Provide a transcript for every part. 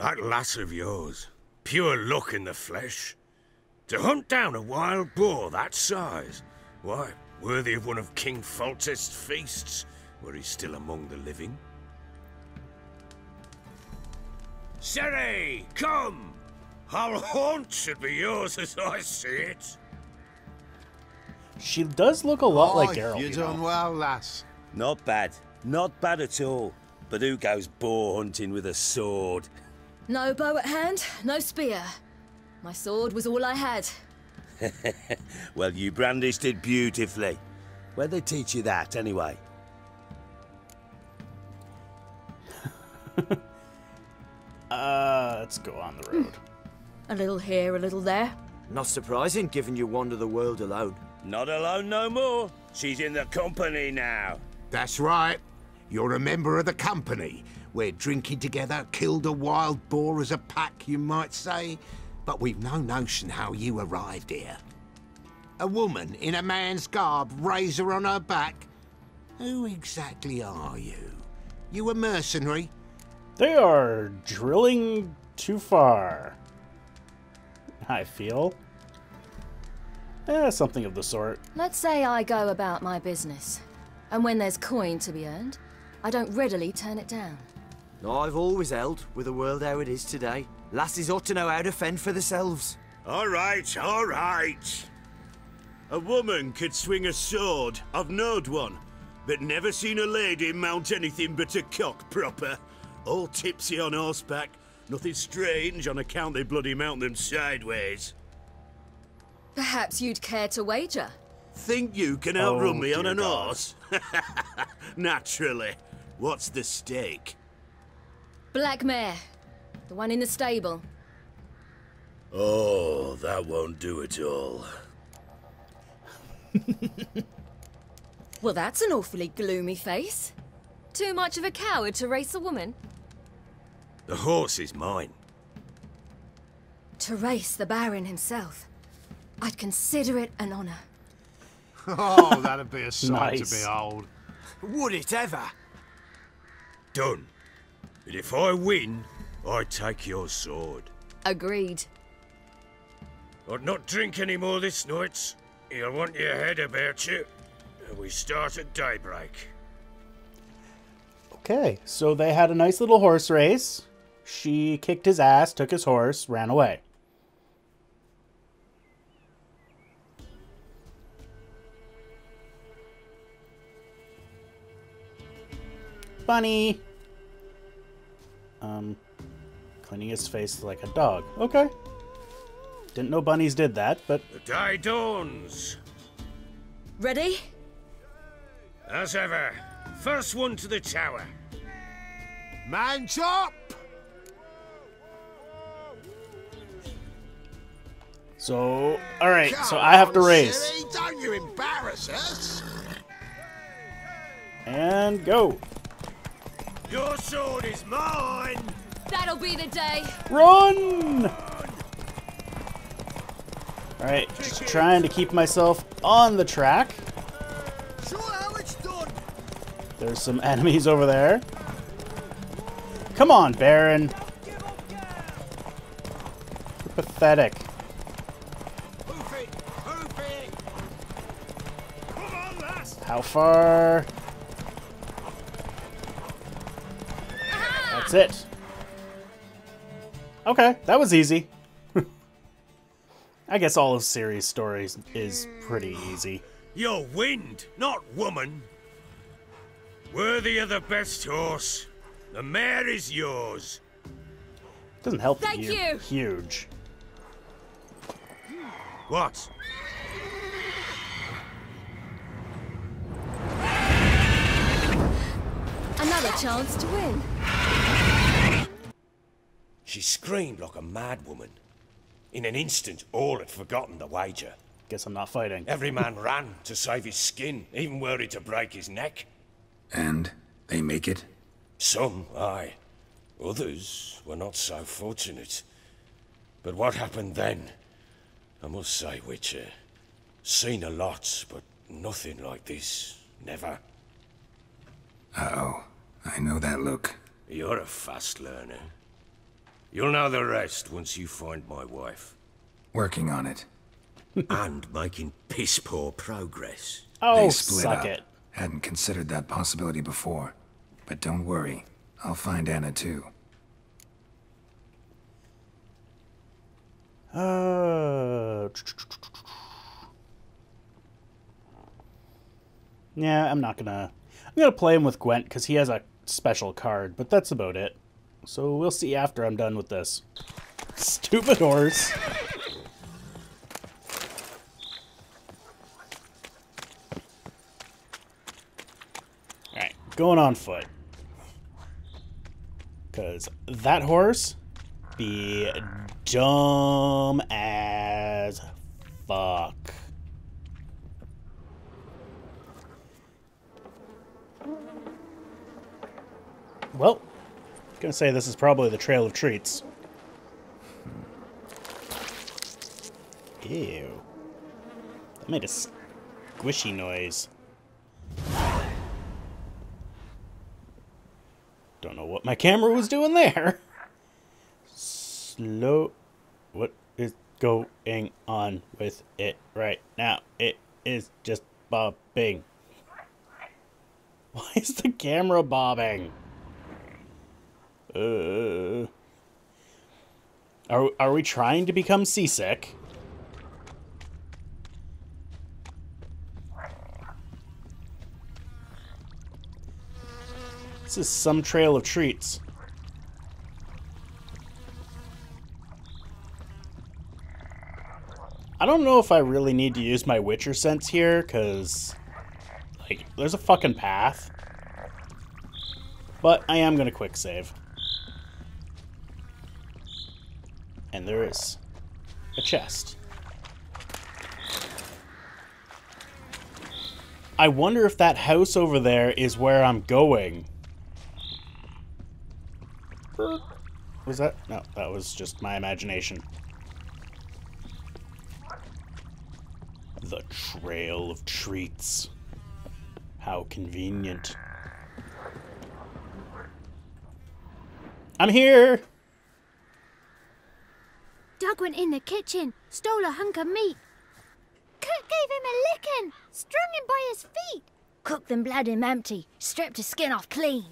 That lass of yours, pure luck in the flesh. To hunt down a wild boar that size, why, worthy of one of King Foltest's feasts, were he still among the living. Sherry, come! Our haunt should be yours as I see it. She does look a lot like Geralt. You're done well, lass. Not bad. Not bad at all. But who goes boar hunting with a sword? No bow at hand, no spear. My sword was all I had. Well, you brandished it beautifully. Where'd they teach you that, anyway? Let's go on the road. A little here, a little there. Not surprising, given you wander the world alone. Not alone no more. She's in the company now. That's right. You're a member of the company. We're drinking together, killed a wild boar as a pack, you might say. But we've no notion how you arrived here. A woman in a man's garb, razor on her back. Who exactly are you? You a mercenary? They are drilling too far, I feel. Something of the sort. Let's say I go about my business. And when there's coin to be earned, I don't readily turn it down. I've always held, with the world how it is today, lasses ought to know how to fend for themselves. All right, all right. A woman could swing a sword. I've knowed one, but never seen a lady mount anything but a cock proper. All tipsy on horseback. Nothing strange on account they bloody mount them sideways. Perhaps you'd care to wager? Think you can outrun me on dear an God. horse? Naturally. What's the stake? Black mare. The one in the stable. Oh, that won't do it all. Well, that's an awfully gloomy face. Too much of a coward to race a woman. The horse is mine. To race the Baron himself. I'd consider it an honor. Oh, that'd be a sight Nice. to behold. Would it ever? Done. But if I win, I take your sword. Agreed. I'd not drink any more this night. You'll want your head about you. And we start at daybreak. Okay, so they had a nice little horse race. She kicked his ass, took his horse, ran away. Bunny! Cleaning his face like a dog. Okay. Didn't know bunnies did that, but... The day dawns. Ready? As ever, first one to the tower. Man chop! So, alright, so I have to race. Silly, don't you embarrass us! And go. Your sword is mine! That'll be the day. Run! Alright, just trying to keep myself on the track. Show how it's done! There's some enemies over there. Come on, Baron. You're pathetic. Hoof it! Hoof it! Come on, lass! How far? That's it. Okay, that was easy. I guess all of series stories is pretty easy. You're wind, not woman. Worthy of the best horse. The mare is yours. Doesn't help that Thank you're you. huge. What? Another chance to win. She screamed like a mad woman. In an instant, all had forgotten the wager. Guess I'm not fighting. Every man ran to save his skin, even worried to break his neck. And they make it? Some, aye. Others were not so fortunate. But what happened then? I must say, Witcher, seen a lot, but nothing like this. Never. Uh-oh. I know that look. You're a fast learner. You'll know the rest once you find my wife. Working on it. And making piss-poor progress. Oh, They split suck up. it. Hadn't considered that possibility before. But don't worry. I'll find Anna too. Yeah, I'm gonna play him with Gwent because he has a special card, but that's about it. So we'll see after I'm done with this. Stupid horse. Alright, going on foot. Because that horse be dumb as fuck. Well, gonna say this is probably the Trail of Treats. Ew. That made a squishy noise. Don't know what my camera was doing there. Slow. What is going on with it right now? It is just bobbing. Why is the camera bobbing? Are we trying to become seasick? This is some Trail of Treats. I don't know if I really need to use my Witcher sense here, because, like, there's a fucking path. But I am going to quick save. And there is a chest. I wonder if that house over there is where I'm going. Was that? No, that was just my imagination. The Trail of Treats. How convenient. I'm here! Doug went in the kitchen, stole a hunk of meat. Cook gave him a licking, strung him by his feet. Cooked them bled him empty, stripped his skin off clean.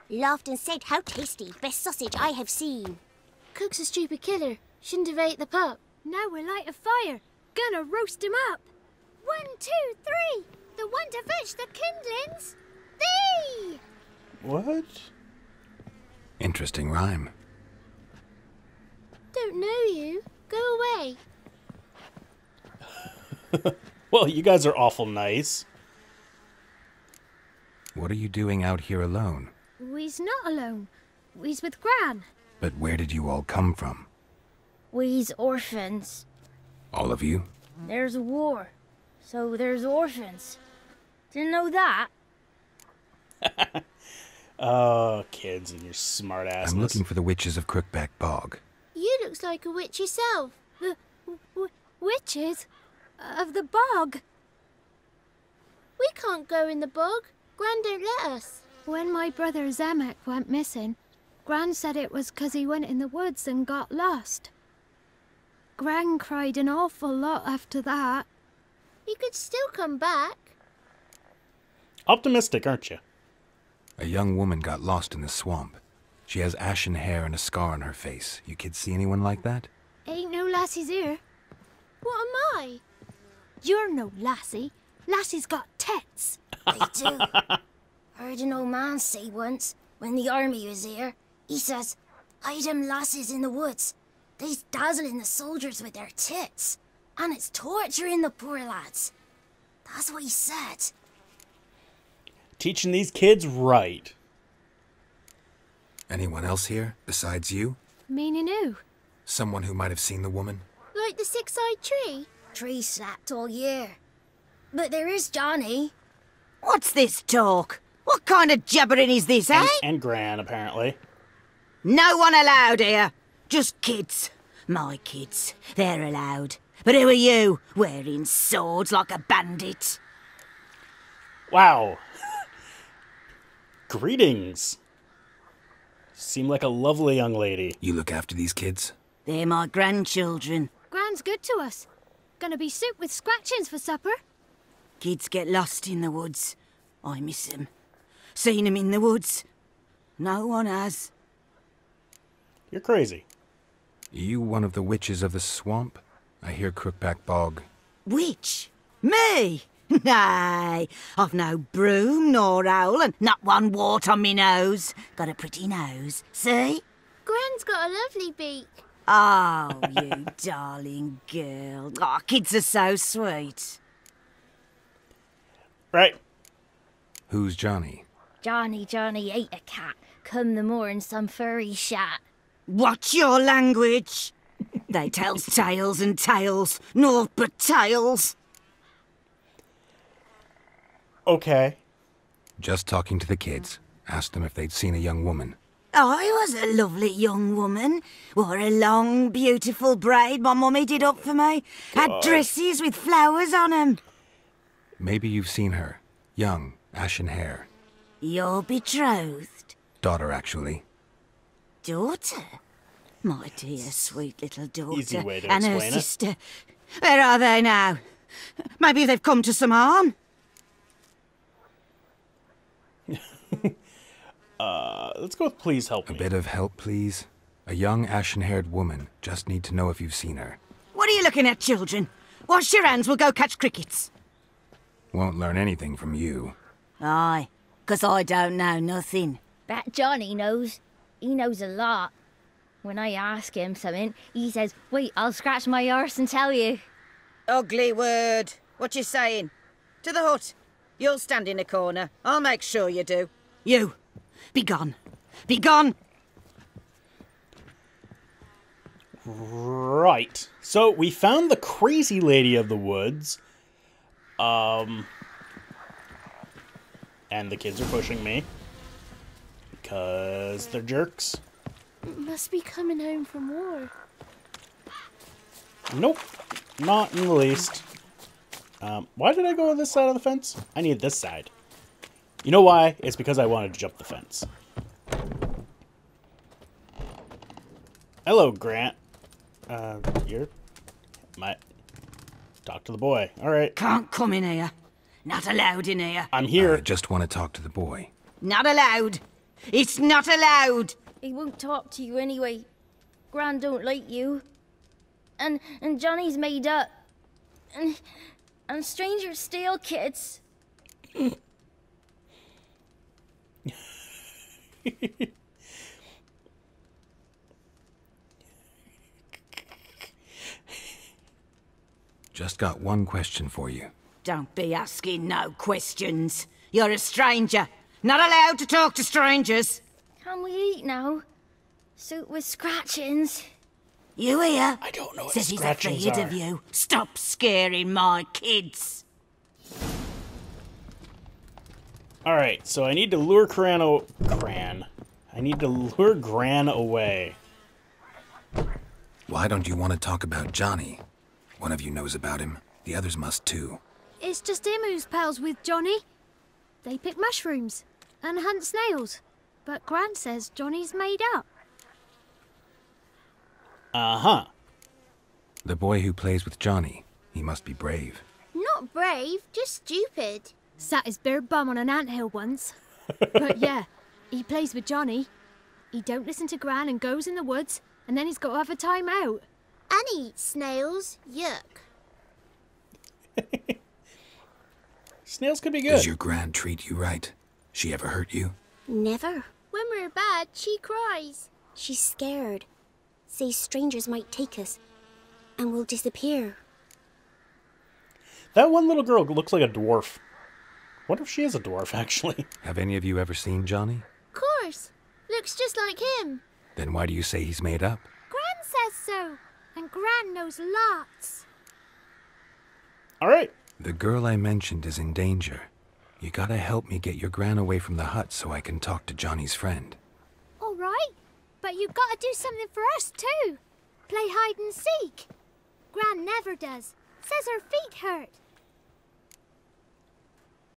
Laughed and said, "How tasty, best sausage I have seen." Cook's a stupid killer, shouldn't have ate the pup. Now we'll light a fire, gonna roast him up. 1, 2, 3, the one to fetch the kindlings, thee! What? Interesting rhyme. Don't know you, go away. Well, you guys are awful nice. What are you doing out here alone? We's not alone, we's with Gran. But where did you all come from? We's orphans. All of you? There's a war, so there's orphans. Didn't know that? Oh, kids and your smart assness. I'm looking for the witches of Crookback Bog. You looks like a witch yourself. The witches of the bog. We can't go in the bog. Gran don't let us. When my brother Zemek went missing, Gran said it was 'cause he went in the woods and got lost. Gran cried an awful lot after that. He could still come back. Optimistic, aren't you? A young woman got lost in the swamp. She has ashen hair and a scar on her face. You kids see anyone like that? Ain't no lassies here. What am I? You're no lassie. Lassie's got tits. They do. Heard an old man say once, when the army was here, he says, "I them lasses in the woods. They's dazzling the soldiers with their tits. And it's torturing the poor lads." That's what he said. Teaching these kids right. Anyone else here besides you? Meaning who? Someone who might have seen the woman? Like the six-eyed tree? Tree slapped all year. But there is Johnny. What's this talk? What kind of jabbering is this, eh? And Gran, apparently. No one allowed here. Just kids. My kids. They're allowed. But who are you, wearing swords like a bandit? Wow. Greetings. Seem like a lovely young lady. You look after these kids? They're my grandchildren. Gran's good to us. Gonna be soup with scratchings for supper. Kids get lost in the woods. I miss them. Seen them in the woods. No one has. You're crazy. You one of the witches of the swamp? I hear Crookback Bog. Witch? Me? Nay, I've no broom nor owl and not one wart on me nose. Got a pretty nose, see? Gran's got a lovely beak. Oh, you darling girl. Oh, kids are so sweet. Right. Who's Johnny? Johnny ate a cat. Come the more in some furry shat. Watch your language. They tells tales and tales, naught but tales. Okay. Just talking to the kids. Asked them if they'd seen a young woman. I was a lovely young woman. Wore a long, beautiful braid my mummy did up for me. Had dresses with flowers on 'em. Maybe you've seen her. Young, ashen hair. You're betrothed? Daughter, actually. Daughter? My dear, sweet little daughter. Easy way to and her explain it. sister. Where are they now? Maybe they've come to some harm? Let's go with please help A me. bit of help, please? A young, ashen-haired woman. Just need to know if you've seen her. What are you looking at, children? Wash your hands, we'll go catch crickets. Won't learn anything from you. Aye, 'cause I don't know nothing. That Johnny knows. He knows a lot. When I ask him something, he says, wait, I'll scratch my arse and tell you. Ugly word. What you saying? To the hut. You'll stand in a corner. I'll make sure you do. You, be gone. Be gone. Right. So we found the crazy lady of the woods. And the kids are pushing me. Because they're jerks. Must be coming home from war. Nope. Not in the least. Why did I go on this side of the fence? I need this side. You know why? It's because I wanted to jump the fence. Hello, Grant. You're... Talk to the boy. Alright. Can't come in here. Not allowed in here. I'm here. I just want to talk to the boy. Not allowed. It's not allowed. He won't talk to you anyway. Gran don't like you. And Johnny's made up. And strangers steal kids. Just got one question for you. Don't be asking no questions. You're a stranger. Not allowed to talk to strangers. Can we eat now? Soup with scratchings. You here? I don't know what Says he's scratchings afraid are. of you. Stop scaring my kids. Alright, so I need to lure I need to lure Gran away. Why don't you want to talk about Johnny? One of you knows about him. The others must too. It's just him who's pals with Johnny. They pick mushrooms and hunt snails. But Gran says Johnny's made up. Uh-huh. The boy who plays with Johnny. He must be brave. Not brave, just stupid. Sat his bare bum on an anthill once. But yeah, he plays with Johnny. He don't listen to Gran and goes in the woods, and then he's got to have a time out. And he eats snails. Yuck. Snails could be good. Does your gran treat you right? She ever hurt you? Never. When we're bad, she cries. She's scared. Says strangers might take us, and we'll disappear. That one little girl looks like a dwarf. Wonder if she is a dwarf, actually. Have any of you ever seen Johnny? Course. Looks just like him. Then why do you say he's made up? Gran says so. And Gran knows lots. Alright. The girl I mentioned is in danger. You gotta help me get your gran away from the hut so I can talk to Johnny's friend. All right. But you gotta do something for us, too. Play hide and seek. Gran never does. Says her feet hurt.